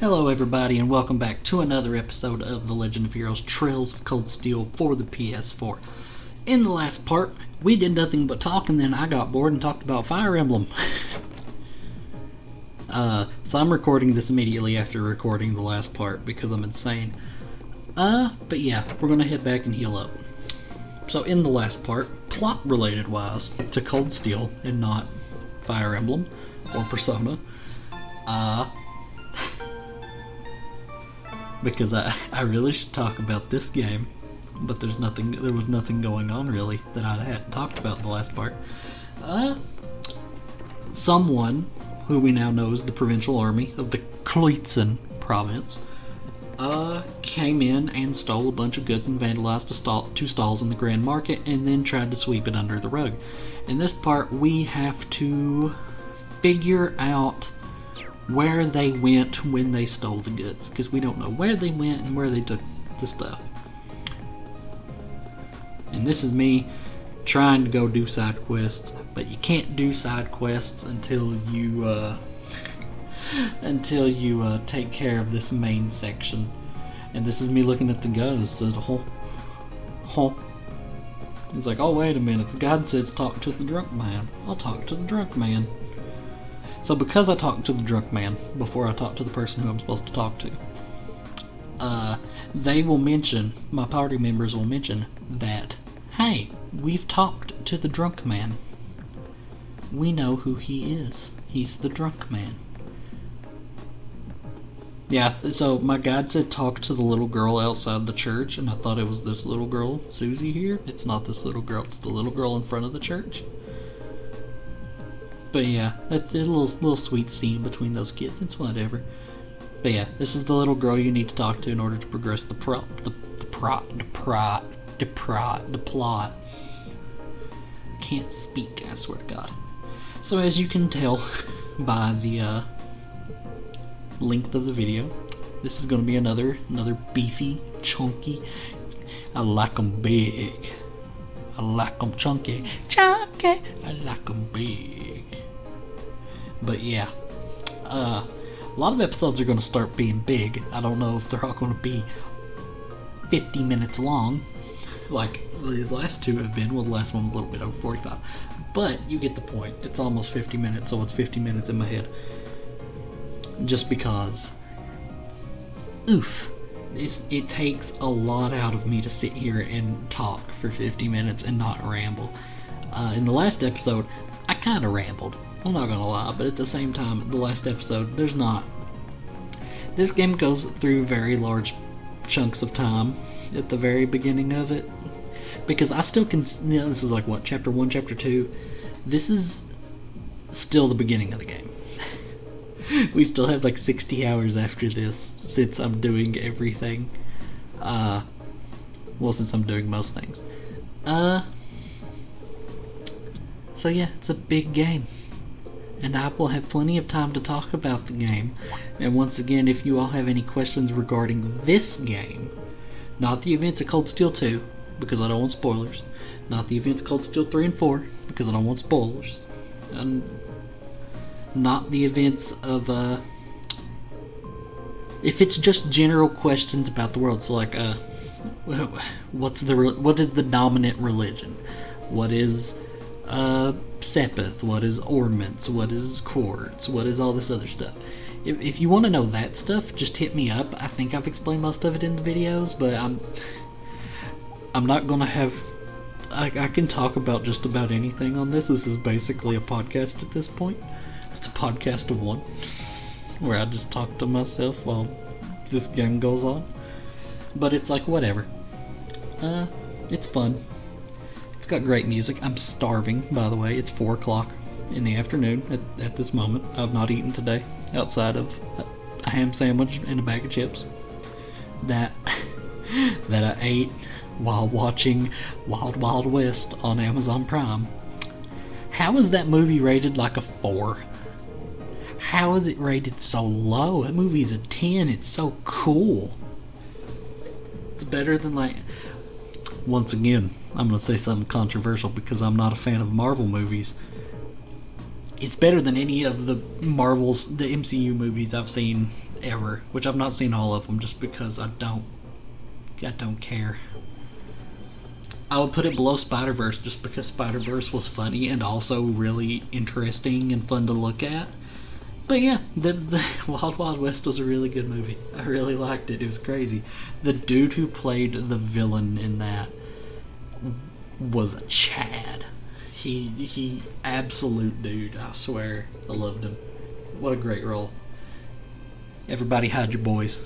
Hello everybody and welcome back to another episode of The Legend of Heroes Trails of Cold Steel for the PS4. In the last part, we did nothing but talk and then I got bored and talked about Fire Emblem. So I'm recording this immediately after recording the last part because I'm insane. But yeah, we're gonna head back and heal up. So in the last part, plot related wise to Cold Steel and not Fire Emblem or Persona, because I really should talk about this game, but there was nothing going on really that I hadn't talked about in the last part. Someone who we now know is the provincial army of the Kleitsen province came in and stole a bunch of goods and vandalized two stalls in the Grand Market and then tried to sweep it under the rug. In this part we have to figure out where they went when they stole the goods, because we don't know where they went and where they took the stuff. And this is me trying to go do side quests, but you can't do side quests until you take care of this main section. And this is me looking at the guns. So it's like, oh wait a minute, the guide says talk to the drunk man. I'll talk to the drunk man. So because I talked to the drunk man before I talked to the person who I'm supposed to talk to, they will mention, my party members will mention that, hey, we've talked to the drunk man. We know who he is. He's the drunk man. Yeah, so my guide said talk to the little girl outside the church, and I thought it was this little girl, Susie here. It's not this little girl, it's the little girl in front of the church. But yeah, that's a little sweet scene between those kids. It's whatever. But yeah, this is the little girl you need to talk to in order to progress the plot. Can't speak, I swear to God. So as you can tell by the length of the video, this is going to be another beefy, chunky. I like them big. I like them chunky. I like them big. But yeah, a lot of episodes are going to start being big. I don't know if they're all going to be 50 minutes long, like these last two have been. Well, the last one was a little bit over 45. But you get the point. It's almost 50 minutes, so it's 50 minutes in my head. Just because, it takes a lot out of me to sit here and talk for 50 minutes and not ramble. In the last episode, I kind of rambled. I'm not gonna lie, but at the same time, the last episode, there's not. This game goes through very large chunks of time at the very beginning of it, because I still can. This is like what, chapter 1, chapter 2. This is still the beginning of the game. We still have like 60 hours after this, since I'm doing everything. Well, since I'm doing most things. So yeah, it's a big game. And I will have plenty of time to talk about the game. And once again, if you all have any questions regarding this game, not the events of Cold Steel 2, because I don't want spoilers, not the events of Cold Steel 3 and 4, because I don't want spoilers, and not the events of, if it's just general questions about the world, so like, what is the dominant religion? What is Sepith? What is Ornaments? What is Quartz? What is all this other stuff? If you want to know that stuff, just hit me up. I think I've explained most of it in the videos, but I'm not gonna have. I can talk about just about anything on this. This is basically a podcast at this point. It's a podcast of one, where I just talk to myself while this game goes on. But it's like whatever. It's fun. It's got great music. I'm starving, by the way. It's 4 o'clock in the afternoon at this moment. I've not eaten today outside of a ham sandwich and a bag of chips that I ate while watching Wild Wild West on Amazon Prime. How is that movie rated like a 4? How is it rated so low? That movie's a 10. It's so cool. It's better than like... Once again, I'm going to say something controversial because I'm not a fan of Marvel movies. It's better than any of the MCU movies I've seen ever, which I've not seen all of them just because I don't care. I would put it below Spider-Verse just because Spider-Verse was funny and also really interesting and fun to look at. But yeah, the Wild Wild West was a really good movie. I really liked it. It was crazy. The dude who played the villain in that was a Chad. He absolute dude. I swear, I loved him. What a great role. Everybody hide your boys,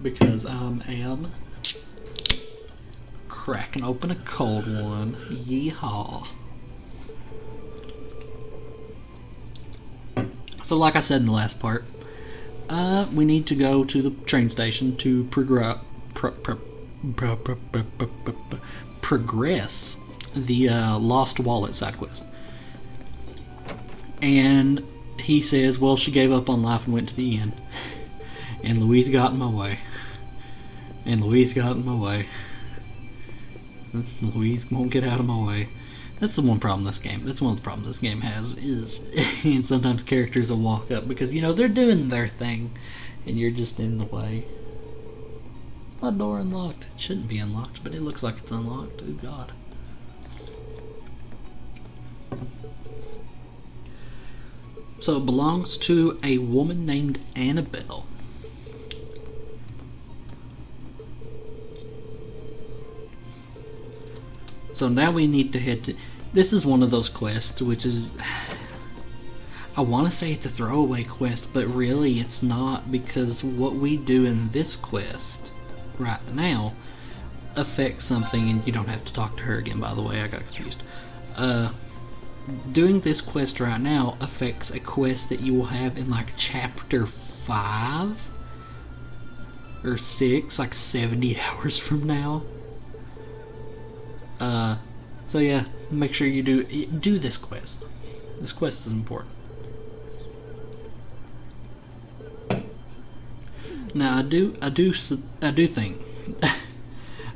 because I am cracking open a cold one. Yeehaw. So like I said in the last part, we need to go to the train station to progress the Lost Wallet side quest. And he says, well, she gave up on life and went to the inn. And Louise got in my way. And Louise got in my way. Louise won't get out of my way. That's the one problem this game. That's one of the problems this game has is, and sometimes characters will walk up because they're doing their thing, and you're just in the way. Is my door unlocked? It shouldn't be unlocked, but it looks like it's unlocked. Oh God. So it belongs to a woman named Annabelle. So now we need to head to... This is one of those quests, which is... I want to say it's a throwaway quest, but really it's not, because what we do in this quest right now affects something, and you don't have to talk to her again, by the way, I got confused. Doing this quest right now affects a quest that you will have in like chapter 5 or 6, like 70 hours from now. So yeah, make sure you do this quest. This quest is important. Now I do think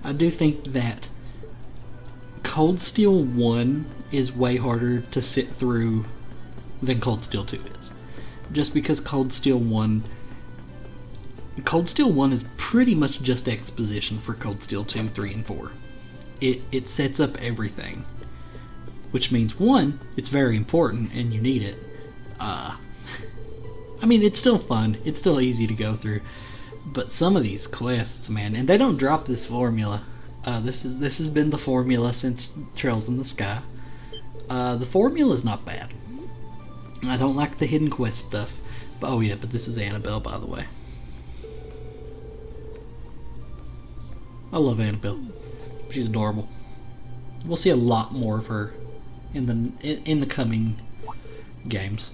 I do think that Cold Steel 1 is way harder to sit through than Cold Steel 2 is. Just because Cold Steel 1 is pretty much just exposition for Cold Steel 2, 3, and 4. It sets up everything, which means 1, it's very important and you need it. I mean, it's still fun, it's still easy to go through, but some of these quests, man, and they don't drop this formula. This has been the formula since Trails in the Sky. The formula is not bad. I don't like the hidden quest stuff, but oh yeah, but this is Annabelle, by the way. I love Annabelle. She's adorable. We'll see a lot more of her in the coming games.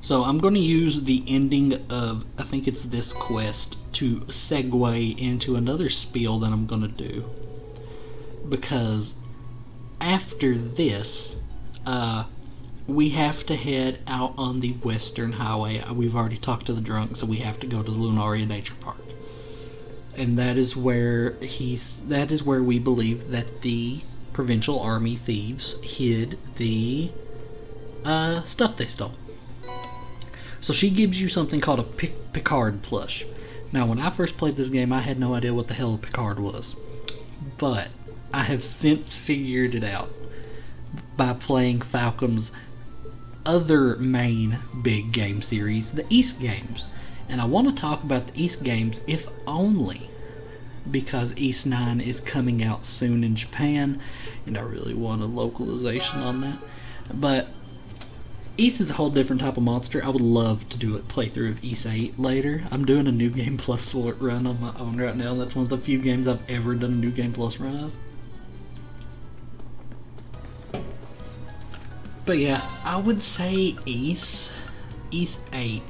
So I'm going to use the ending of, I think it's this quest, to segue into another spiel that I'm going to do. Because after this, we have to head out on the Western Highway. We've already talked to the drunk, so we have to go to the Lunaria Nature Park. And that is where we believe that the Provincial Army thieves hid the stuff they stole. So she gives you something called a Picard plush. Now, when I first played this game, I had no idea what the hell a Picard was. But I have since figured it out by playing Falcom's other main big game series, the East games. And I want to talk about the East games, if only because East 9 is coming out soon in Japan, and I really want a localization on that. But East is a whole different type of monster. I would love to do a playthrough of East 8 later. I'm doing a New Game Plus run on my own right now. That's one of the few games I've ever done a New Game Plus run of. But yeah, I would say East 8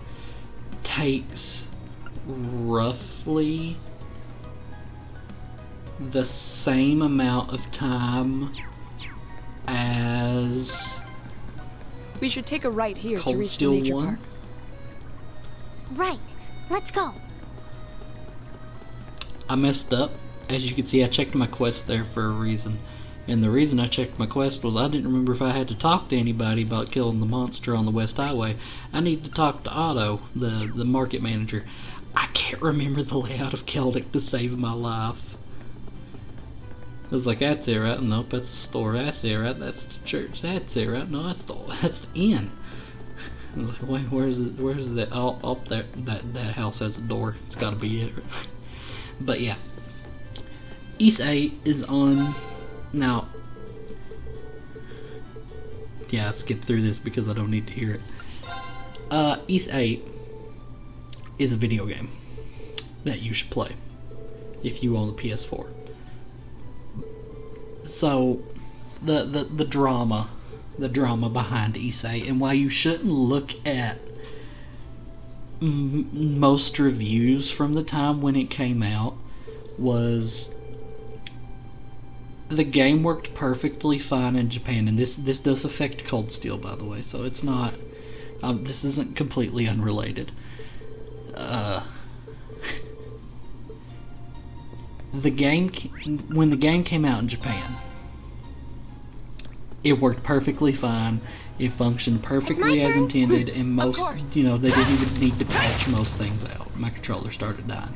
takes roughly the same amount of time as we should take a right here Cold to reach Steel the nature 1. park. Right. Let's go. I messed up. as you can see, I checked my quest there for a reason. And the reason I checked my quest was I didn't remember if I had to talk to anybody about killing the monster on the West Highway. I need to talk to Otto, the market manager. I can't remember the layout of Celtic to save my life. I was like, that's it, right? Nope, that's the store. That's it, right? That's the church. That's it, right? No, that's the inn. I was like, wait, where's it? Where's that? Oh, up there. That house has a door. It's got to be it. But yeah, East 8 is on now. Yeah, I skipped through this because I don't need to hear it. East 8 is a video game that you should play if you own the PS4. So, the drama behind East 8 and why you shouldn't look at most reviews from the time when it came out was the game worked perfectly fine in Japan, and this does affect Cold Steel, by the way, so it's not this isn't completely unrelated. When the game came out in Japan, it worked perfectly fine. It functioned perfectly as intended, and most, they didn't even need to patch most things out. My controller started dying.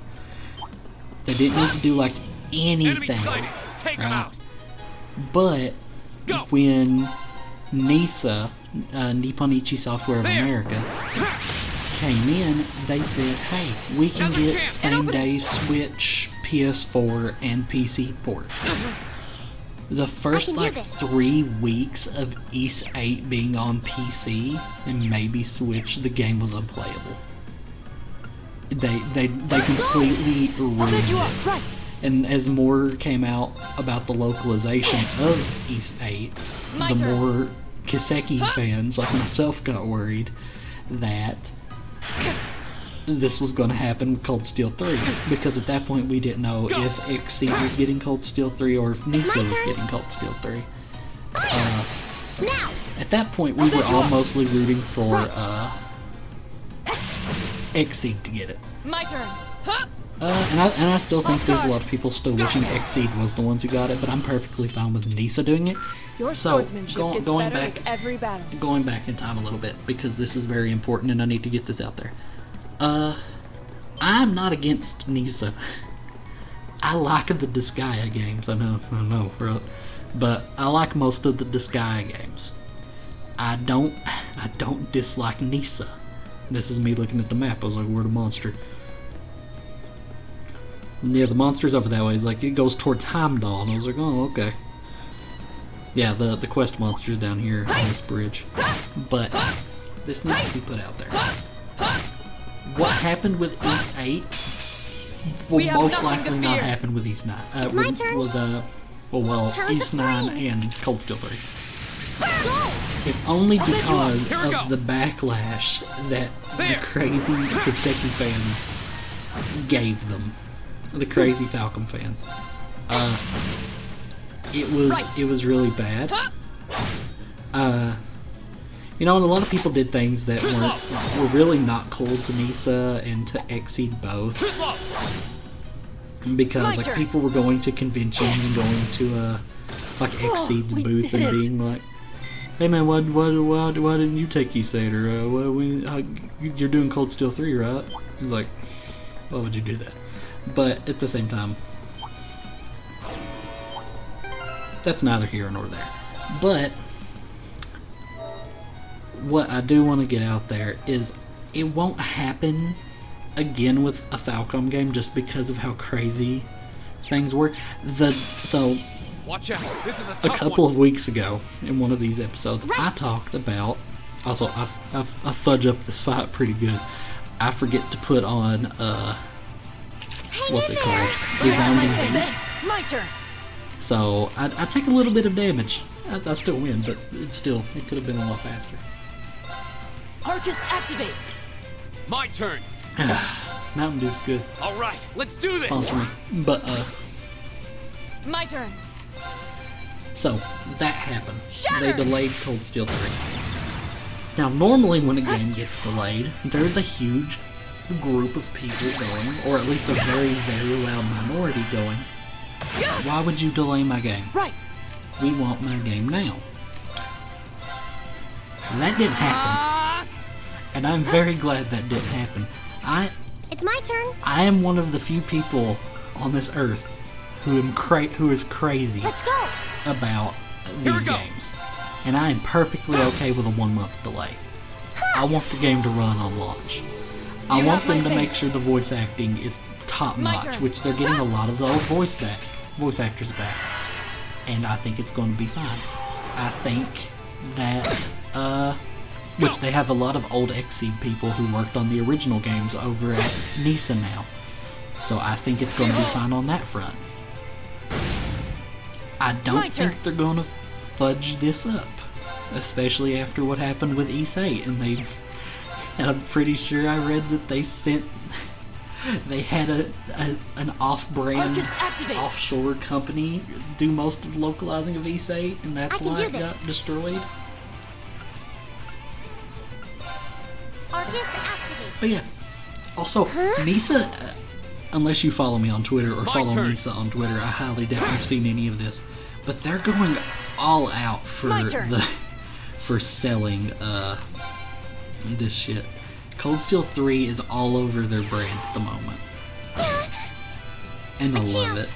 They didn't need to do like anything. Take him out. But when NISA, Nipponichi Software of America, came in, they said, hey, we can get same-day Switch, PS4, and PC ports. The first 3 weeks of East 8 being on PC and maybe Switch, the game was unplayable. They completely ruined it. And as more came out about the localization of East 8, the more Kiseki fans like myself got worried that this was going to happen with Cold Steel 3, because at that point we didn't know if XSEED was getting Cold Steel 3 or if NISA was getting Cold Steel 3. At that point we were all mostly rooting for XSEED to get it. My turn. And I still think there's a lot of people still wishing XSEED was the ones who got it, but I'm perfectly fine with NISA doing it. Your So, swordsmanship gets going better back, with every battle. going back in time a little bit, because this is very important and I need to get this out there. I'm not against NISA. I like the Disgaea games, I know, right? But I like most of the Disgaea games. I don't dislike NISA. This is me looking at the map. I was like, where's the monster? Yeah, the monster's over that way. It's like, it goes towards Heimdall. And I was like, oh, okay. Yeah, the quest monster's down here on this bridge. But this needs to be put out there. What happened with East 8 will most likely not happen with East 9. With East 9 and Cold Steel 3. If only because of the backlash that the crazy Kiseki fans gave them. The crazy Falcom fans. It was really bad. And a lot of people did things that were really not cool to NISA and to XSEED both. Because like people were going to conventions and going to like XSEED's booth and being like, hey man, why didn't you take East 8? Or you're doing Cold Steel 3, right? He's like, why would you do that? But at the same time, that's neither here nor there. But what I do want to get out there is it won't happen again with a Falcom game just because of how crazy things were. So watch out. This is a couple of weeks ago in one of these episodes, I talked about, also I fudge up this fight pretty good. I forget to put on what's it called? Resounding Beast. My turn. So I take a little bit of damage. I still win, but it could have been a lot faster. Arcus activate. My turn. Mountain Dew's good. All right, let's do this. Sponsor me. But My turn. so that happened. Shatter. They delayed Cold Steel 3. Now normally when a game gets delayed, there's a huge group of people going, or at least a very, very loud minority going, Why would you delay my game? Right. We want my game now. That didn't happen. And I'm very glad that didn't happen. It's my turn. I am one of the few people on this earth who is crazy Let's go. about these games. And I am perfectly okay with a 1 month delay. I want the game to run on launch. I want them to make sure the voice acting is top notch, which they're getting a lot of the old voice actors back. And I think it's going to be fine. I think that, which they have a lot of old Xseed people who worked on the original games over at NISA now. So I think it's going to be fine on that front. I don't think they're going to fudge this up, especially after what happened with Issei, and I'm pretty sure I read that they had an off-brand, offshore company do most of the localizing of Issei, and that's why it got destroyed. Arcus activate. But yeah, also, NISA, unless you follow me on Twitter or follow NISA on Twitter, I highly doubt you've seen any of this, but they're going all out for selling this shit. Cold Steel 3 is all over their brand at the moment, and I love it.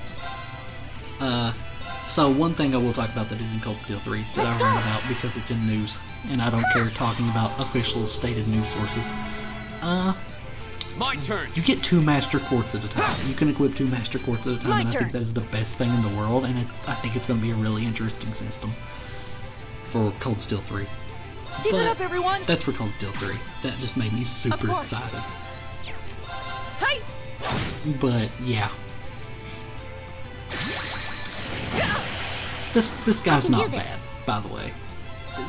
So one thing I will talk about that is in Cold Steel 3 that I read about because it's in news, and I don't care talking about official stated news sources. My turn. You get 2 Master Quartz at a time. You can equip 2 Master Quartz at a time, and I think that is the best thing in the world, and I think it's going to be a really interesting system for Cold Steel 3. Keep it up, everyone. That's for Cold Steel 3. That just made me super excited. Hey. But yeah, this guy's not bad, by the way.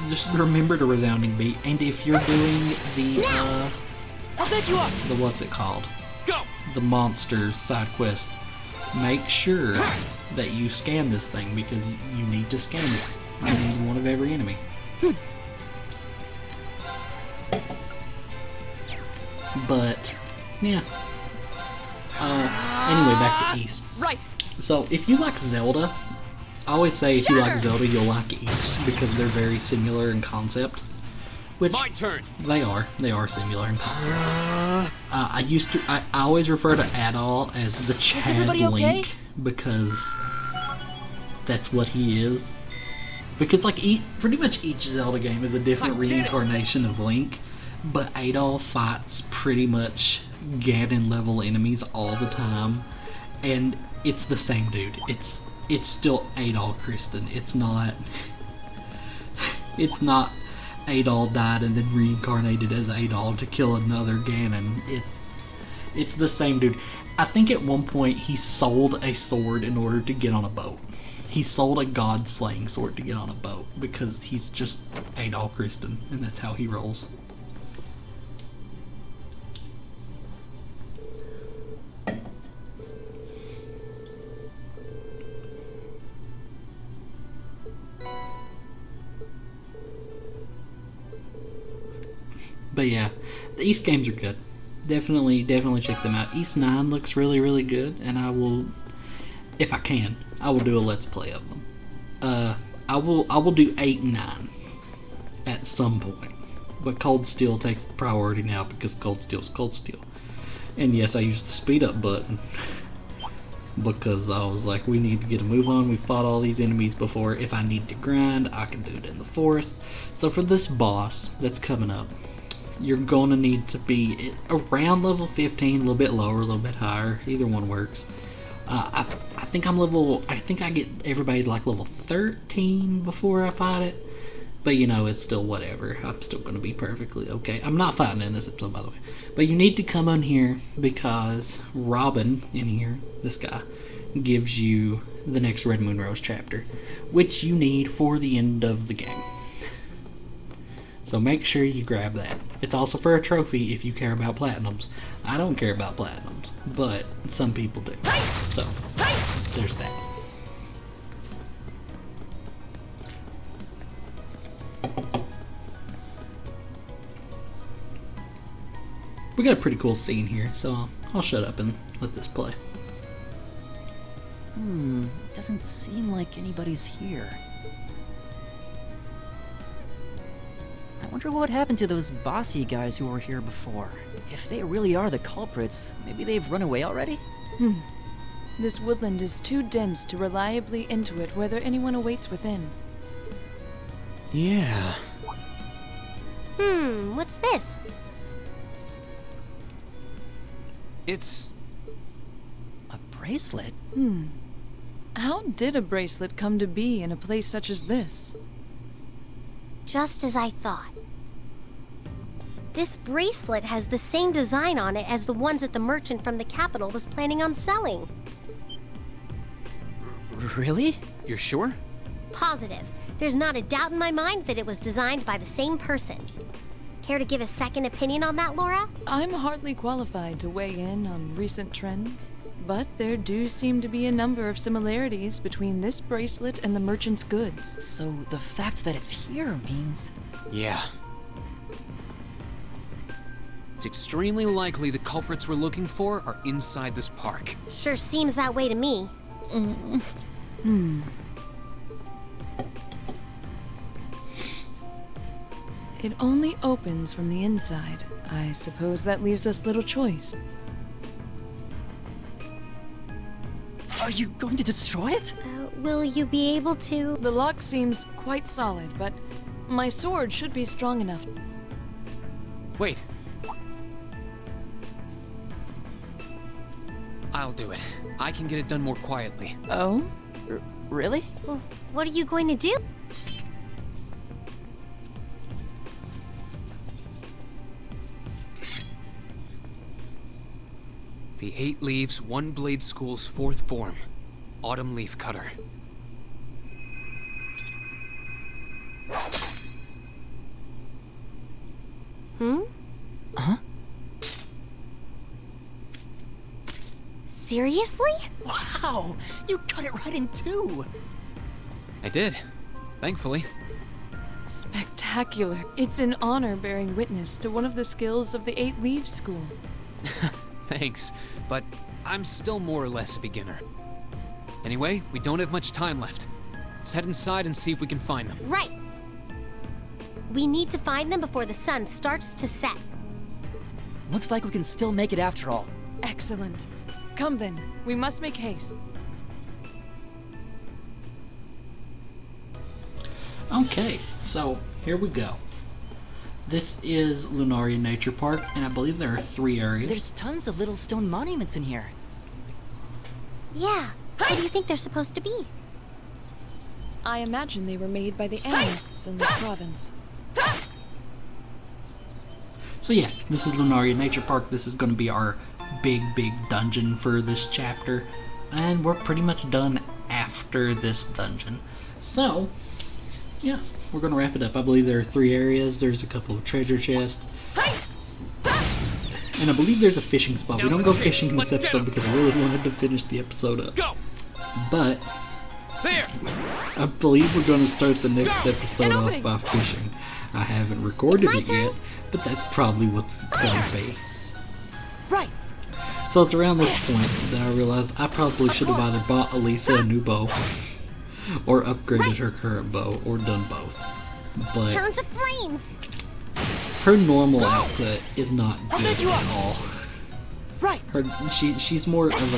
Just remember the resounding beat, and if you're doing the I'll bet you up. the what's it called? Go. The monster side quest. Make sure that you scan this thing because you need to scan it. You need one of every enemy. But yeah. Anyway, back to East. Right. So if you like Zelda, I always say if you like Zelda, you'll like East because they're very similar in concept. Which My turn. they are similar in concept. I always refer to Adol as the Chad Link because that's what he is. Because like pretty much each Zelda game is a different reincarnation of Link, but Adol fights pretty much Ganon level enemies all the time, and it's the same dude. It's still Adol Kristen. It's not Adol died and then reincarnated as Adol to kill another Ganon. It's the same dude. I think at one point he sold a sword in order to get on a boat. He sold a god-slaying sword to get on a boat because he's just Adol Kristen, and that's how he rolls. But yeah, the East games are good. Definitely check them out. East 9 looks really, really good, and I will, if I can, I will do a Let's Play of them. I will do 8 and 9 at some point. But Cold Steel takes the priority now because Cold Steel's Cold Steel. And yes, I used the speed up button because I was like, we need to get a move on. We fought all these enemies before. If I need to grind, I can do it in the forest. So for this boss that's coming up, you're going to need to be around level 15, a little bit lower, a little bit higher. Either one works. I think I get everybody to like level 13 before I fight it. But you know, it's still whatever. I'm still going to be perfectly okay. I'm not fighting in this episode, by the way. But you need to come on here because Robin in here, this guy, gives you the next Red Moon Rose chapter, which you need for the end of the game. So make sure you grab that. It's also for a trophy if you care about platinums. I don't care about platinums, but some people do. So, there's that. We got a pretty cool scene here, so I'll shut up and let this play. Doesn't seem like anybody's here. I wonder what happened to those bossy guys who were here before. If they really are the culprits, maybe they've run away already? This woodland is too dense to reliably intuit whether anyone awaits within. Yeah. What's this? It's... A bracelet? How did a bracelet come to be in a place such as this? Just as I thought. This bracelet has the same design on it as the ones that the merchant from the capital was planning on selling. Really? You're sure? Positive. There's not a doubt in my mind that it was designed by the same person. Care to give a second opinion on that, Laura? I'm hardly qualified to weigh in on recent trends, but there do seem to be a number of similarities between this bracelet and the merchant's goods. So the fact that it's here means... Yeah. It's extremely likely the culprits we're looking for are inside this park. Sure seems that way to me. It only opens from the inside. I suppose that leaves us little choice. Are you going to destroy it? Will you be able to? The lock seems quite solid, but my sword should be strong enough. Wait. I'll do it. I can get it done more quietly. Oh? Really? Well, what are you going to do? The 8 Leaves, One Blade School's 4th form. Autumn Leaf Cutter. Huh? Seriously? Wow! You cut it right in two! I did. Thankfully. Spectacular. It's an honor bearing witness to one of the skills of the 8 Leaves School. Thanks, but I'm still more or less a beginner. Anyway, we don't have much time left. Let's head inside and see if we can find them. Right. We need to find them before the sun starts to set. Looks like we can still make it after all. Excellent. Come then, we must make haste. Okay, so here we go. This is Lunaria Nature Park, and I believe there are 3 areas. There's tons of little stone monuments in here. Yeah. What do you think they're supposed to be? I imagine they were made by the animists in this province. So yeah, this is Lunaria Nature Park. This is going to be our big dungeon for this chapter, and we're pretty much done after this dungeon. So, yeah, we're going to wrap it up. I believe there are 3 areas. There's a couple of treasure chests. And I believe there's a fishing spot. We don't go fishing in this episode because I really wanted to finish the episode up. Go! But There! I believe we're going to start the next episode off by fishing. I haven't recorded it yet, but that's probably what's going to be. Right! So it's around this point that I realized I probably should have either bought Elisa a new bow, or upgraded her current bow, or done both. But Turn to flames! her normal output is not good at all. Right! She's more of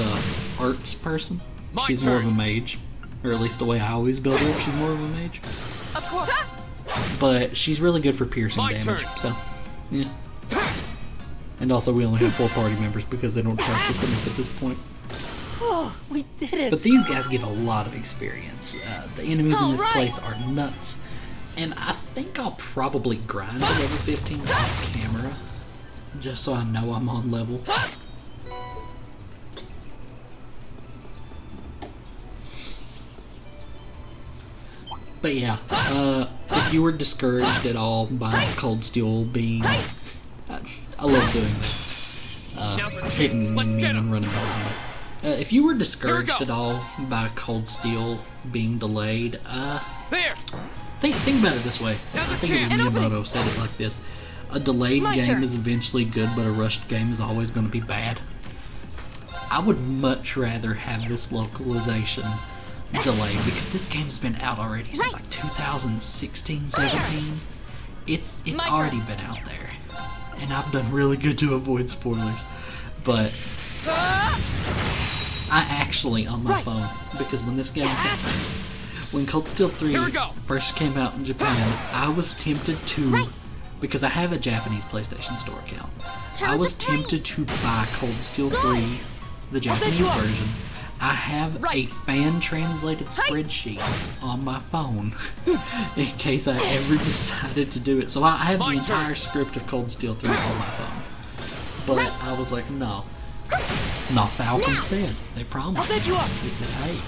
a arts person. My She's turn. more of a mage. Or at least the way I always build her up, she's more of a mage. Of course. But she's really good for piercing My damage, turn. so, yeah. And also we only have 4 party members because they don't trust us enough at this point. Oh, we did it! But these guys give a lot of experience. The enemies in this Alright. place are nuts. And I think I'll probably grind to level 15 off camera. Just so I know I'm on level. But yeah, if you were discouraged at all by Cold Steel being... I love doing that. Now's our chance. Hitting Let's me get 'em. and running behind me. If you were discouraged go. at all by Cold Steel being delayed, There! think about it this way. I Now's our think it was chance. Miyamoto said it like this. A delayed My game turn. is eventually good, but a rushed game is always going to be bad. I would much rather have this localization delay because this game's been out already since like 2016, 17. It's already been out there, and I've done really good to avoid spoilers. But I actually on my phone, because when this game when Cold Steel 3 first came out in Japan, I was tempted to, because I have a Japanese PlayStation Store account, I was tempted to buy Cold Steel 3, the Japanese version. I have a fan-translated spreadsheet on my phone in case I ever decided to do it. So I have the entire script of Cold Steel 3 on my phone. But I was like, no. Not Falcon said. They promised me. They said, hey,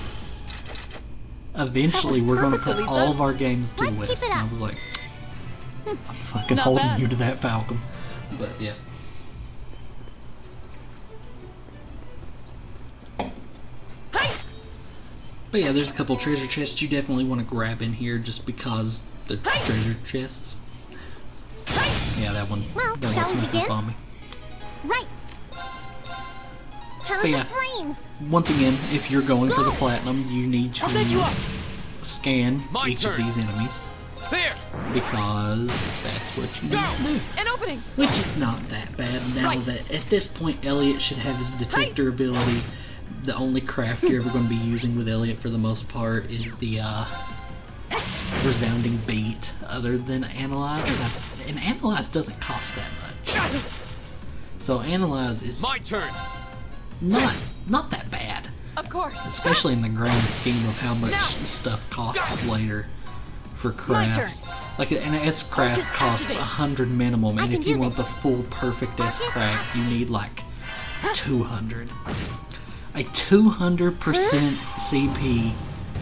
eventually we're going to put all of our games to the West. And I was like, I'm fucking holding you to that, Falcon. But yeah. But yeah, there's a couple treasure chests you definitely want to grab in here just because the treasure chests. Yeah, that one snuck up on me. Right. But yeah, flames. Once again, if you're going for the platinum, you need to scan each of these enemies. Because that's what you need to do. An opening. Which it's not that bad now that at this point Elliot should have his detector ability. The only craft you're ever going to be using with Elliot for the most part is the resounding beat, other than Analyze. And Analyze doesn't cost that much. So Analyze is my turn. Not that bad. Of course. Especially in the grand scheme of how much stuff costs later for crafts. Like an S craft costs 100 minimum, and if you want the full perfect S craft, you need like 200. A 200% CP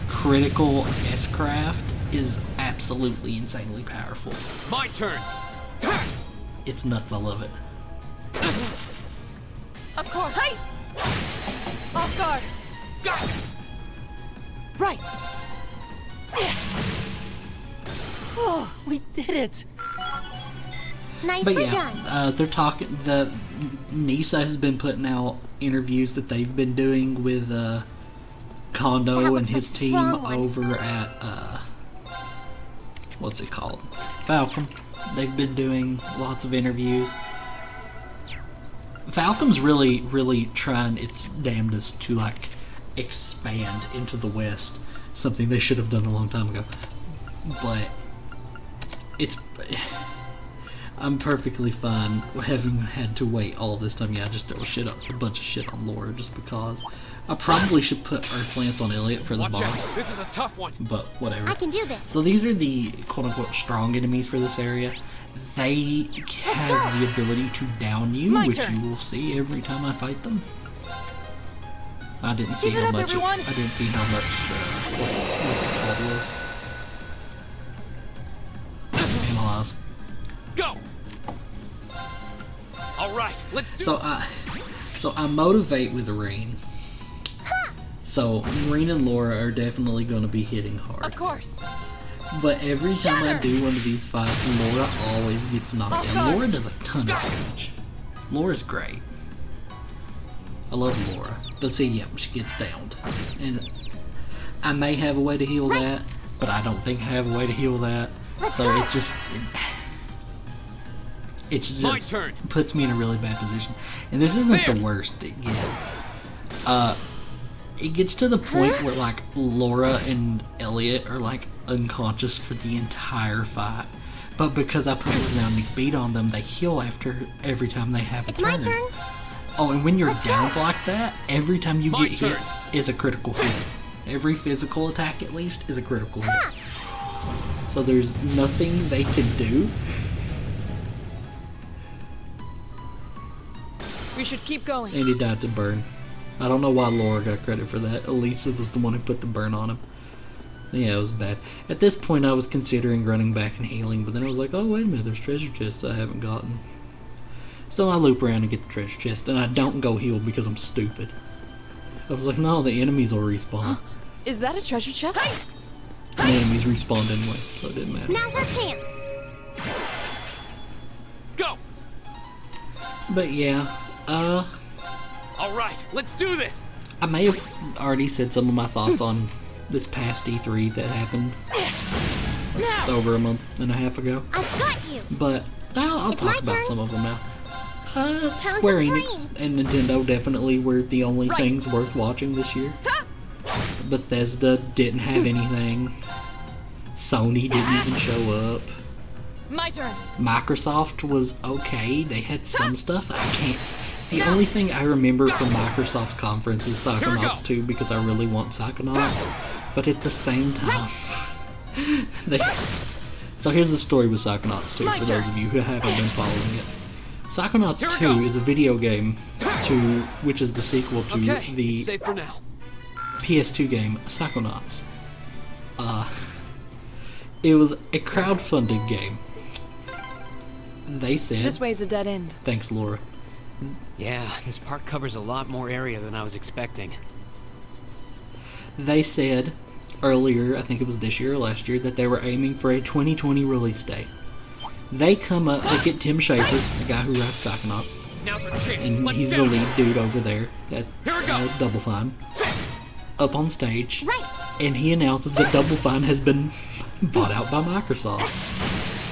critical S-Craft is absolutely insanely powerful. My turn. It's nuts, I love it. Of course. Hey! Off guard. Right. Oh, we did it! Nicely But done. yeah, they're talking. The Nisa has been putting out interviews that they've been doing with Kondo and looks his like a team strong one. over at what's it called? Falcon. They've been doing lots of interviews. Falcom's really trying its damnedest to like expand into the West, something they should have done a long time ago. But it's. I'm perfectly fine having had to wait all this time. Yeah, I just throw a bunch of shit on Laura just because. I probably should put Earthlance on Elliot for the Watch out. boss. This is a tough one. But whatever. I can do this. So these are the quote-unquote strong enemies for this area. They have the ability to down you, which you will see every time I fight them. I didn't see how much. I didn't see how much. What's it called was. Analyze. Go. All right, let's do. So I motivate with Irene. So Irene and Laura are definitely going to be hitting hard. Of course. But every time I do one of these fights, Laura always gets knocked down. Laura does a ton of damage. Laura's great. I love Laura. But see, yeah, she gets downed. And I may have a way to heal that, but I don't think I have a way to heal that. So it just puts me in a really bad position. And this isn't the worst it gets. It gets to the point where like Laura and Elliot are like unconscious for the entire fight. But because I put a resounding beat on them, they heal after every time they have a turn. It's my turn. Oh, and when you're downed like that, every time you get hit is a critical hit. Every physical attack, at least, is a critical hit. So there's nothing they can do. We should keep going. And he died to burn. I don't know why Laura got credit for that. Elisa was the one who put the burn on him. Yeah, it was bad. At this point, I was considering running back and healing, but then I was like, oh, wait a minute, there's treasure chests I haven't gotten. So I loop around and get the treasure chest, and I don't go heal because I'm stupid. I was like, no, the enemies will respawn. Is that a treasure chest? The enemies respawned anyway, so it didn't matter. Now's our chance. Go. But yeah, All right, let's do this. I may have already said some of my thoughts on this past E3 that happened over a month and a half ago, I've got you. but I'll It's my talk about turn. some of them now. Square of Enix flame. and Nintendo definitely were the only Right. things worth watching this year. Bethesda didn't have anything. Sony didn't even show up. My turn. Microsoft was okay. They had some stuff. I can't. The only thing I remember from Microsoft's conference is Psychonauts 2 because I really want Psychonauts. But at the same time, they. So here's the story with Psychonauts 2 for those of you who haven't been following it. Psychonauts 2 is a video game which is the sequel to Okay, the it's safe for now. PS2 game Psychonauts. It was a crowdfunded game. They said, This way's a dead end. thanks Laura. Yeah, this park covers a lot more area than I was expecting. They said earlier, I think it was this year or last year, that they were aiming for a 2020 release date. They get Tim Schafer, the guy who writes Psychonauts, Now's our chance. and Let's he's get the him. lead dude over there at Here we go. Double Fine, up on stage, Right. and he announces that Double Fine has been bought out by Microsoft.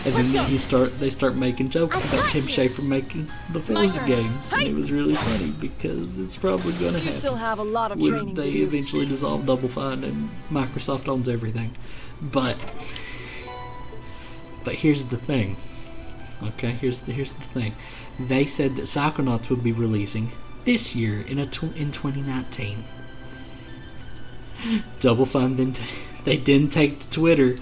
And then they start making jokes about Tim Schafer making the Forza turn. games, and it was really funny because it's probably going to You happen. still have a lot of When training to they do. eventually dissolve Double Fine and Microsoft owns everything. But here's the thing. Okay, here's the thing. They said that Psychonauts would be releasing this year in 2019. Double Fine they didn't take to Twitter,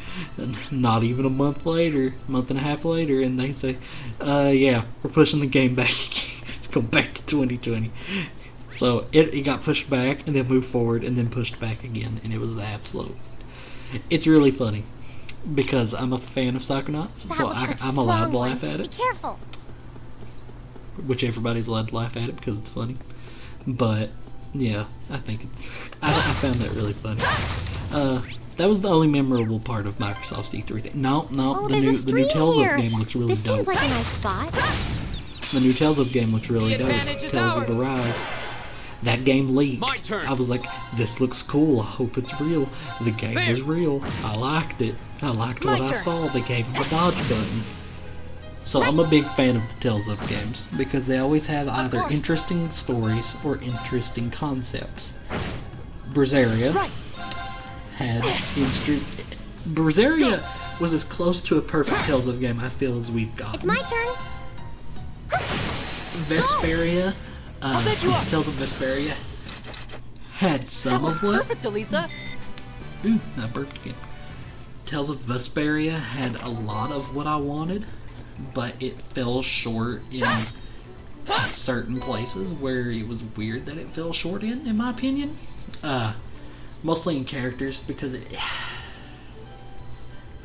not even a month and a half later, and they say, yeah, we're pushing the game back. It's going back to 2020. So it got pushed back and then moved forward and then pushed back again, and it was the absolute. It's really funny because I'm a fan of Psychonauts, That so looks like a I'm allowed strong to one. laugh at Be it, careful. which everybody's allowed to laugh at it because it's funny. But yeah, I think I found that really funny. That was the only memorable part of Microsoft's E3 thing. No, Oh, the there's a new stream Tales here. of game looks really This dope. seems like a nice spot. The new Tales of game looks really The dope. advantage is Tales of ours. Arise. That game leaked. My turn. I was like, this looks cool. I hope it's real. The game There. was real. I liked it. I liked My what I turn. saw. They gave him a dodge button. So I'm a big fan of the Tales of games because they always have either course. interesting stories or interesting concepts. Berseria had Berseria was as close to a perfect Tales of game I feel as we've got. It's my turn. Vesperia, bet you up. Tales of Vesperia had some That was of what. perfect, Elisa. Ooh, I burped again. Tales of Vesperia had a lot of what I wanted, but it fell short in certain places where it was weird that it fell short in my opinion. Mostly in characters because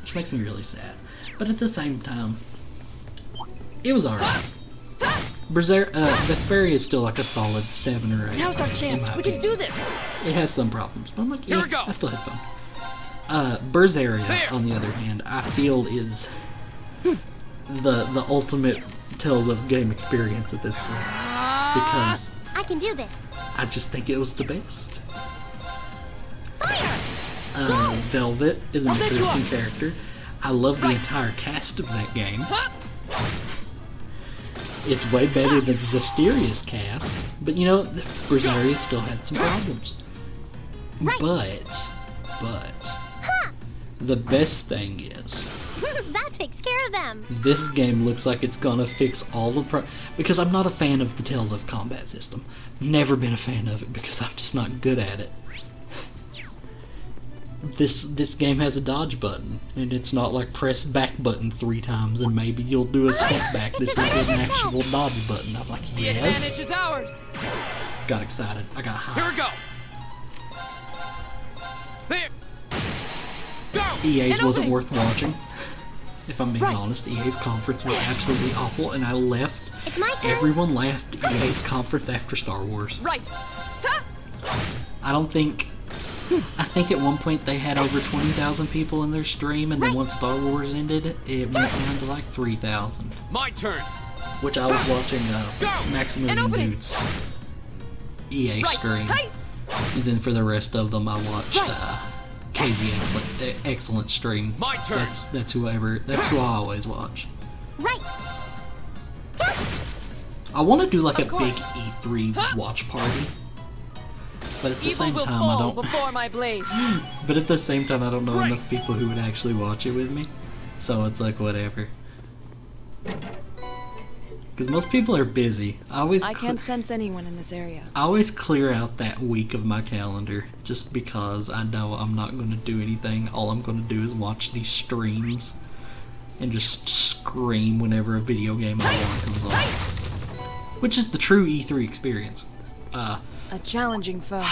which makes me really sad. But at the same time, it was alright. Vesperia is still like a solid 7 or 8. Now's our in chance. my We can opinion. do this. It has some problems, but I'm like, Here yeah, we go. I still had fun. Berseria, There. on the other hand, I feel is the ultimate Tales of game experience at this point because I can do this. I just think it was the best. Fire! Velvet is an I'll bet you interesting up. character. I love the entire cast of that game. It's way better than Zesteria's cast, but you know, Berseria still had some problems. Right. But the best thing is That takes care of them. this game looks like it's gonna fix all the because I'm not a fan of the Tales of combat system. Never been a fan of it because I'm just not good at it. This game has a dodge button, and it's not like press back button 3 times and maybe you'll do a step back. This is an actual dodge button. I'm like, The advantage yes. is ours. Got excited. I got Here we high. go. There. Go. EA's An wasn't opening. worth watching. If I'm being honest, EA's conference was absolutely awful, and I left. It's my turn. Everyone left EA's conference after Star Wars. Right. Ta! I think at one point they had over 20,000 people in their stream, and then once Star Wars ended, it went down to like 3,000. My turn. Which I was watching Go! Maximum An opening. Dudes. EA stream. And then for the rest of them, I watched KZ excellent stream. My turn. That's who I always watch. Right. I want to do like a big E3 watch party, but at the same time I don't. Before my blade. But at the same time, I don't know enough people who would actually watch it with me, so it's like whatever. Because most people are busy. I can't sense anyone in this area. I always clear out that week of my calendar just because I know I'm not going to do anything. All I'm going to do is watch these streams and just scream whenever a video game I want comes on. Which is the true E3 experience. A challenging foe.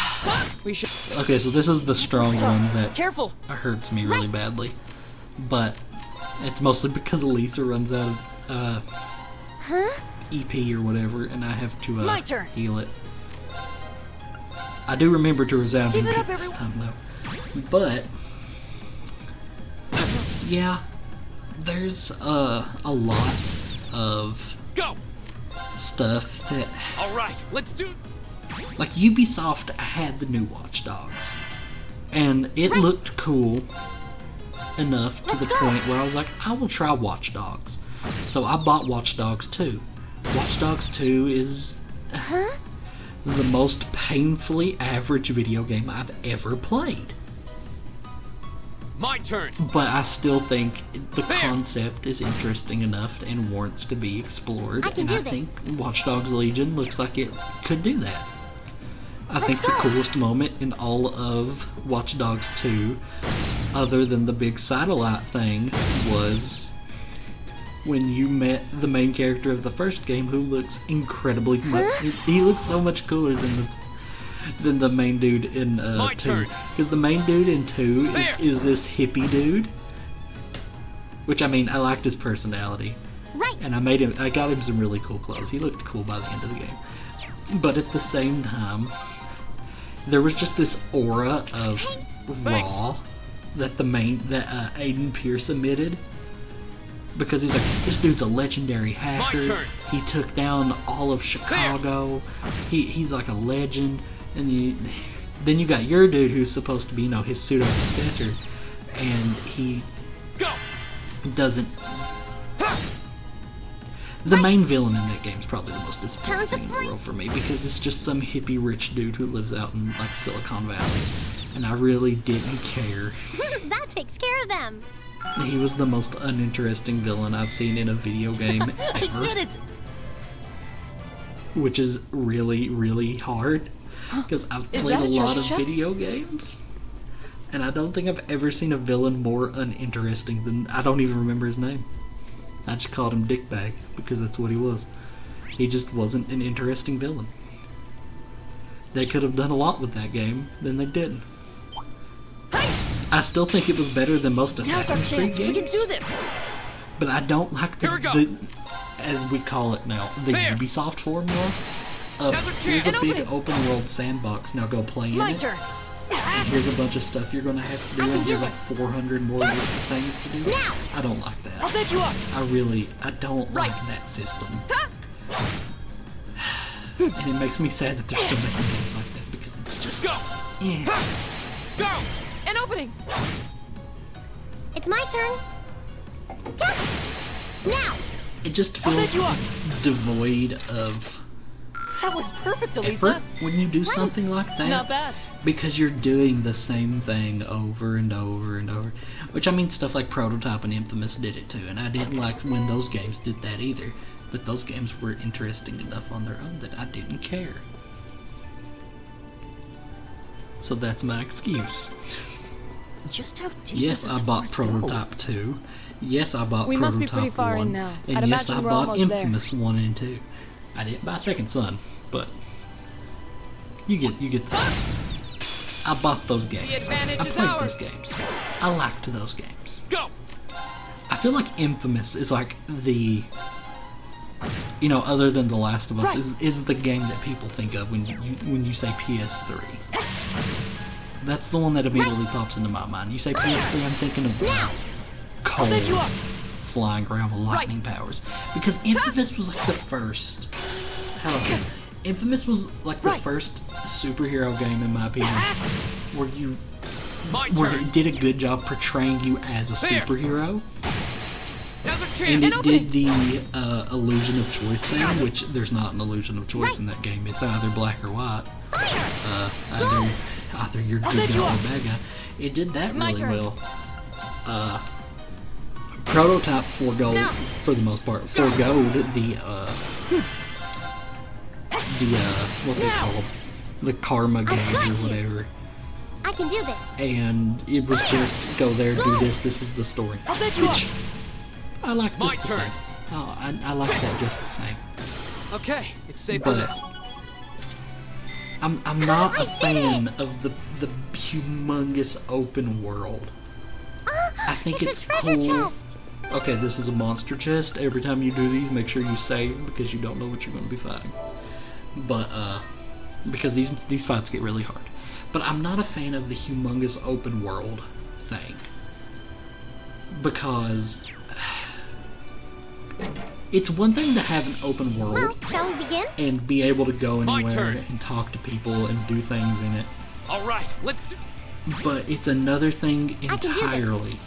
We should. Okay, so this is the strong one that Careful. hurts me really badly. But it's mostly because Lisa runs out of EP or whatever, and I have to My turn. heal it. I do remember to resound EP this time though. But yeah, there's a lot of stuff that Alright, let's do. like Ubisoft had the new Watch Dogs, and it looked cool enough to the point where I was like, I will try Watch Dogs. So I bought Watch Dogs 2. Watch Dogs 2 is the most painfully average video game I've ever played. My turn. But I still think the concept is interesting enough and warrants to be explored. I can and do I this. think Watch Dogs Legion looks like it could do that. I think the coolest moment in all of Watch Dogs 2, other than the big satellite thing, was when you met the main character of the first game, who looks incredibly much. He looks so much cooler than the main dude in 2. Because the main dude in 2 is this hippie dude. Which, I mean, I liked his personality. Right. And I got him some really cool clothes. He looked cool by the end of the game. But at the same time, there was just this aura of raw that Aiden Pierce emitted. Because he's like, this dude's a legendary hacker. He took down all of Chicago. He's like a legend. And then you got your dude who's supposed to be, you know, his pseudo successor, and he doesn't. The main villain in that game is probably the most disappointing thing in the world for me, because it's just some hippie rich dude who lives out in like Silicon Valley, and I really didn't care. That takes care of them. He was the most uninteresting villain I've seen in a video game ever. I did it. Which is really, really hard, because I've played a lot of video games, and I don't think I've ever seen a villain more uninteresting than, I don't even remember his name. I just called him Dickbag, because that's what he was. He just wasn't an interesting villain. They could have done a lot with that game, then they didn't. I still think it was better than most Assassin's Creed games. We can do this. But I don't like the as we call it now, the Ubisoft formula of here's a big open world sandbox, now go play in My it. turn. Here's a bunch of stuff you're gonna have to do, and here's like 400 more list of things to do. I don't like that. I'll take you up. I don't like that system. And it makes me sad that they're still making games like that, because it's just Go. An opening. It's my turn. Now. it just feels devoid of That was perfect, Elisa. effort when you do something like that. Not bad. Because you're doing the same thing over and over and over. Which, I mean, stuff like Prototype and Infamous did it too, and I didn't like when those games did that either. But those games were interesting enough on their own that I didn't care. So that's my excuse. Just how deep Yes, does this I bought forest Prototype 2. Yes, I bought We Prototype must be pretty far 1. in now. And I'd yes, I imagine we're bought almost there. Infamous 1 and 2. I didn't buy Second Son, but you get the I bought those games. The advantage I is played ours. those games. I liked those games. Go. I feel like Infamous is like the, you know, other than The Last of Us, is the game that people think of when you say PS3. That's the one that immediately pops into my mind. You say PS3, I'm thinking of cold, flying around with lightning powers. Because Infamous was like the first. How do I say this? Infamous was like the first superhero game, in my opinion, where it did a good job portraying you as a superhero. And it did the illusion of choice thing, which there's not an illusion of choice in that game. It's either black or white. Either you're good guy or bad guy. It did that really well. Prototype forgoed, for the most part, forgoed the what's it called? The karma game or whatever. I can do this. And it was just go there, do this. This is the story. Which I like just the same. Oh, I like that just the same. Okay, it's safe for now. I'm not a fan of the humongous open world. I think it's a treasure cool. chest. Okay, this is a monster chest. Every time you do these, make sure you save because you don't know what you're going to be fighting. But because these fights get really hard. But I'm not a fan of the humongous open world thing because it's one thing to have an open world Well, shall we begin? and be able to go My anywhere turn. and talk to people and do things in it. All right, let's do. But it's another thing I can do this. entirely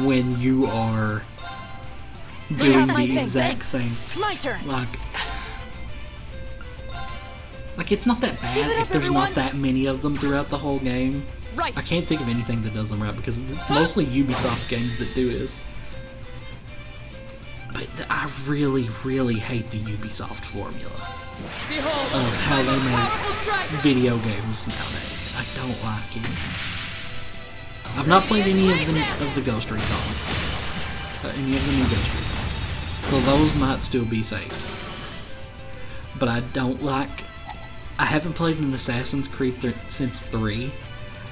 when you are doing have my the thing, exact thanks. same. My turn. Like it's not that bad if there's not that many of them throughout the whole game. Right. I can't think of anything that does them right because it's mostly Ubisoft games that do this. But I really, really hate the Ubisoft formula Behold, of how they powerful make striker. video games nowadays. I don't like it. I've not played any of the Ghost Recons. Any of the new Ghost Recons. So those might still be safe. But I don't like... I haven't played an Assassin's Creed since 3.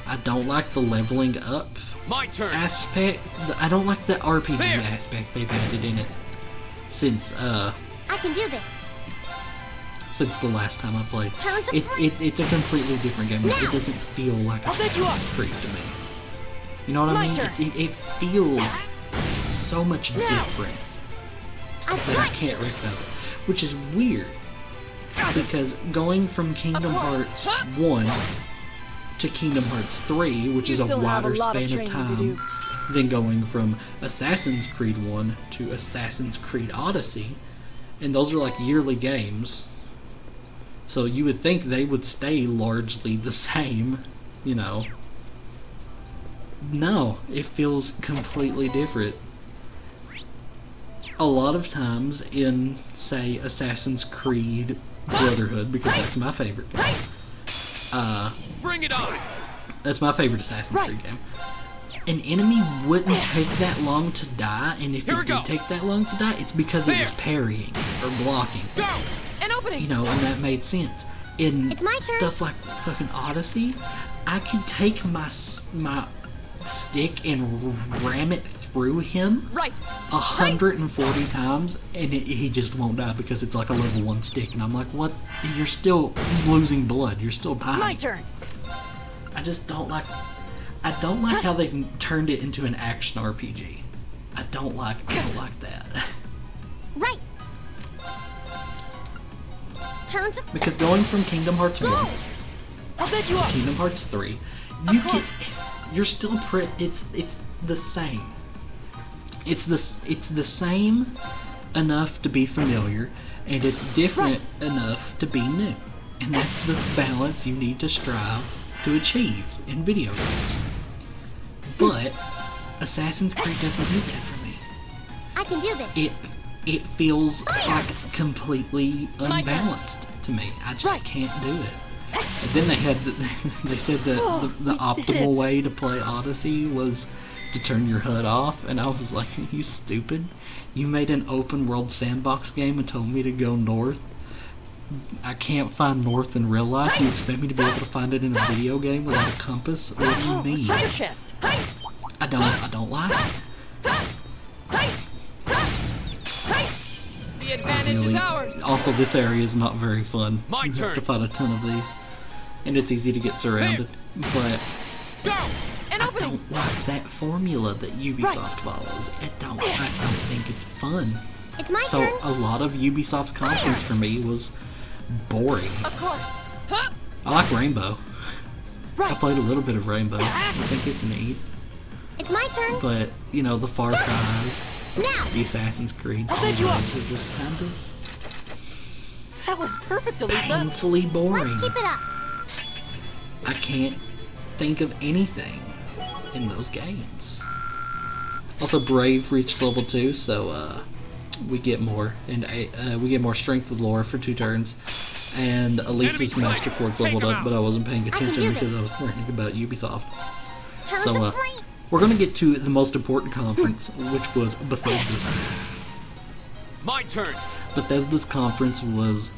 I don't like the leveling up My turn. aspect. I don't like the RPG aspect they've added in it since I can do this. since the last time I played. Turn to It's a completely different game. Now. It doesn't feel like set you Assassin's up. Creed to me. You know what I My mean? turn. It feels so much different I that I got can't recognize it, which is weird because going from Kingdom Hearts 1 to Kingdom Hearts 3, which You is a still have a wider lot of span of training to time do. than going from Assassin's Creed 1 to Assassin's Creed Odyssey, and those are like yearly games, so you would think they would stay largely the same, you know. No, it feels completely different. A lot of times in, say, Assassin's Creed Brotherhood, because that's my favorite game, Bring it on. that's my favorite Assassin's Creed game. An enemy wouldn't take that long to die, and if Here we it did go. take that long to die, it's because it was There. parrying or blocking. Go. An opening. You know, and that made sense. In It's my turn. stuff like fucking Odyssey, I could take my stick and ram it through him Right. 140 times, and he just won't die because it's like a level 1 stick. And I'm like, what? You're still losing blood. You're still dying. My turn. I just don't like. I don't like how they've turned it into an action RPG. I don't like that. right. Turn to Because going from Kingdom Hearts 1 I'll bet you to up. Kingdom Hearts 3, you're still it's the same. It's the same enough to be familiar, and it's different enough to be new. And that's the balance you need to strive to achieve in video games. But Assassin's Creed doesn't do that for me. I can do this. It feels like completely unbalanced to me. I just can't do it. And then they said that the optimal way to play Odyssey was to turn your HUD off, and I was like, you stupid. You made an open world sandbox game and told me to go north. I can't find north in real life. You expect me to be able to find it in a video game without a compass? What do you mean? Treasure chest. I don't like it. The advantage is Really. ours. Also, this area is not very fun. My You have turn. to fight a ton of these, and it's easy to get surrounded. But Go. An I opening. don't like that formula that Ubisoft follows. I don't think it's fun. It's my So turn. a lot of Ubisoft's conference for me was boring. Of course. Huh? I like Rainbow. I played a little bit of Rainbow. I think it's neat. It's my turn. But, you know, the Far Cry's, Now. the Assassin's Creed, all those are just kind of That was perfect, Elisa. painfully boring. Let's keep it up. I can't think of anything in those games. Also, Brave reached level 2, so we get more, and we get more strength with Laura for 2 turns. And Elisa's Master Quartz leveled up, but I wasn't paying attention because I was worrying about Ubisoft. Turn So, to flame. we're gonna get to the most important conference, which was Bethesda's. My turn. Bethesda's conference was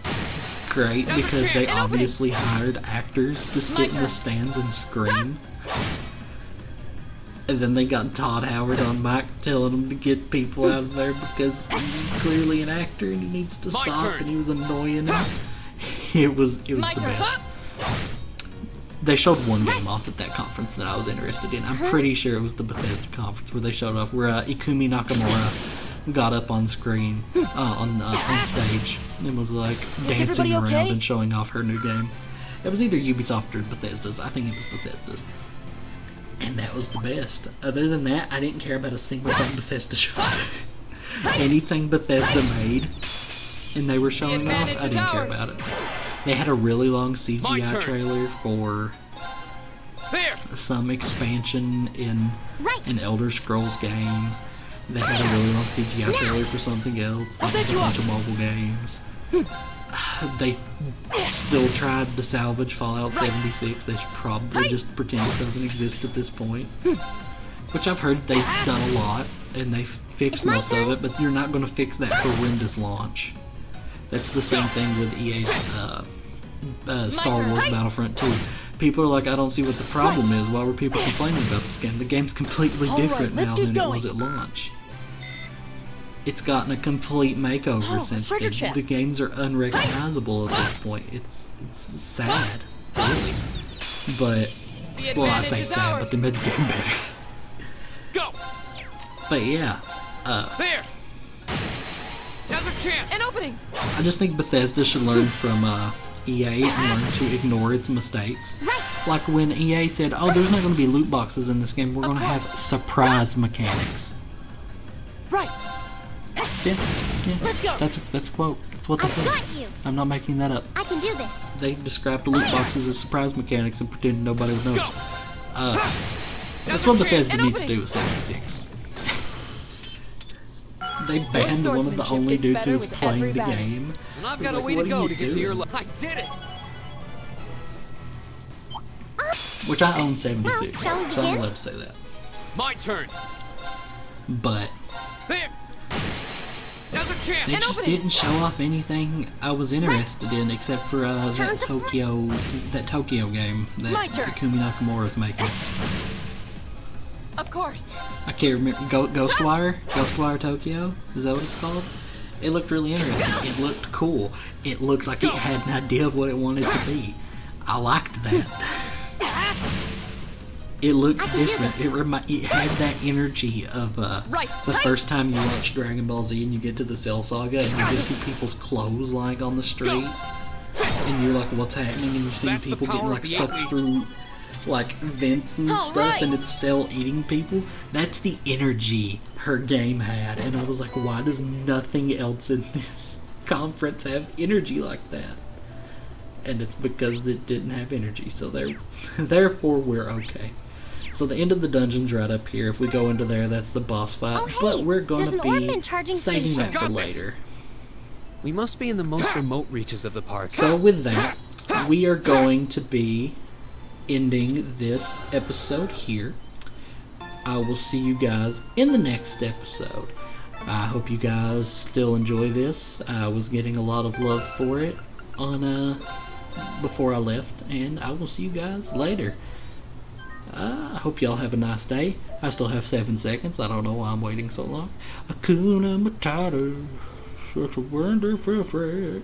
great because they obviously hired actors to sit in the stands and scream. And then they got Todd Howard on mic telling them to get people out of there because he's clearly an actor and he needs to stop, and he was annoying him. It was the best. They showed one game off at that conference that I was interested in. I'm pretty sure it was the Bethesda conference where they showed off where Ikumi Nakamura got up on screen, on stage, and was like dancing around and showing off her new game. It was either Ubisoft or Bethesda's. I think it was Bethesda's. And that was the best. Other than that, I didn't care about a single thing Bethesda showed. Anything Bethesda made and they were showing off, I didn't care about it. They had a really long CGI trailer for some expansion in an Elder Scrolls game. They had a really long CGI trailer for something else. They had a bunch of mobile games. They still tried to salvage Fallout 76. They should probably just pretend it doesn't exist at this point. Which I've heard they've done a lot, and they've fixed most of it, but you're not going to fix that horrendous launch. That's the same thing with EA's Star Wars Battlefront 2. People are like, I don't see what the problem is. Why were people complaining about this game? The game's completely different now than it was at launch. It's gotten a complete makeover since then. The games are unrecognizable at this point. It's sad, really. But, well, I say sad, but they made the game better. Go! But yeah, There! Now's our chance! An opening! I just think Bethesda should learn from EA and learn to ignore its mistakes. Like when EA said, oh, there's not going to be loot boxes in this game, we're going to have surprise mechanics. Right. Yeah. Let's go. That's a quote. That's what they said. Got you. I'm not making that up. I can do this. They described the loot boxes as surprise mechanics and pretended nobody would notice. That's what Bethesda needs to do with 76. They banned one of the only dudes who was playing the game. And I've got a way to go to get to your I did it! Which I own 76, Well, shall we so I'm begin? allowed to say that. My turn! But There! Now's our chance! they just didn't show off anything I was interested in except for that Tokyo game that Ikumi Nakamura's making. Of course. I can't remember. Ghostwire Tokyo? Is that what it's called? It looked really interesting. It looked cool. It looked like it had an idea of what it wanted to be. I liked that. It looked different. It had that energy of the first time you watch Dragon Ball Z and you get to the Cell Saga and you just see people's clothes lying on the street. And you're like, what's happening? And you see people getting like sucked through like vents and stuff, and it's still eating people. That's the energy her game had, and I was like, why does nothing else in this conference have energy like that? And it's because it didn't have energy, so therefore we're okay. So the end of the dungeon's right up here. If we go into there, that's the boss fight, Oh, hey, but we're going there's to an be orphan charging saving station. that for later. We must be in the most remote reaches of the park. So with that, we are going to be ending this episode here. I will see you guys in the next episode. I hope you guys still enjoy this. I was getting a lot of love for it on before I left, and I will see you guys later. I hope y'all have a nice day. I still have 7 seconds. I don't know why I'm waiting so long. Hakuna Matata, such a wonderful phrase.